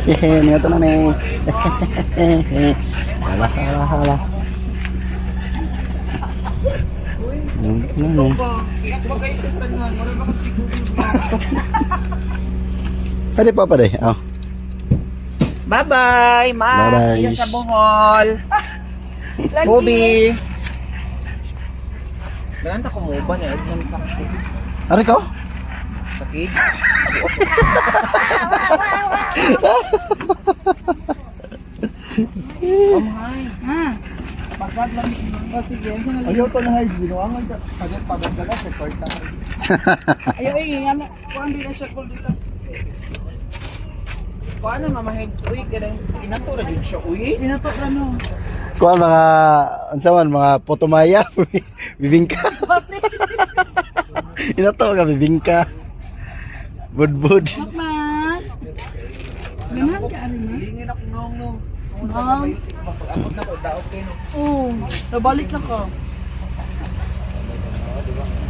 Mga ito na may. Hala, hala, hala. Iyak ba kayo kastanan? Wala ba kang siguro ba? Ano pa pa day? Oh. Bye-bye, Ma. Bye-bye. See you sa Bohol. Bobby. Gananta ko mo ba na? Ano sa Ano ko? sakit? Hi. Pagkad lang. O sige. Ayaw to na guys. Ginawa mo ito. Pagkad sa kwarta. Ayaw nga na. Kung hindi na siya cool dito. Paano mamaheads? Uy, ganang inatura yun siya. Uy. Minato ra no. Kuan mga unsaman mga potomaya, bibingka. Inato ka bibingka. Budbud. Makmat. Ganahan ka ari ma. Lingin ako nung no. Pag-abot na ko, daog kayo no. Oo. Nabalik na ko.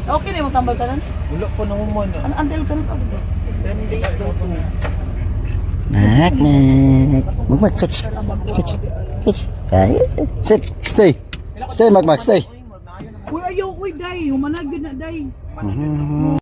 Okay na yung tambal ka nan? Wala ko nung mo na. Ano until ka na sa abot? 10 days daw to. Nak. Magmak fetch. Fetch. Kaya. Sit. Stay. Stay Magmak, stay. Uy ayaw uy day. Humanag yun na day. Mhm.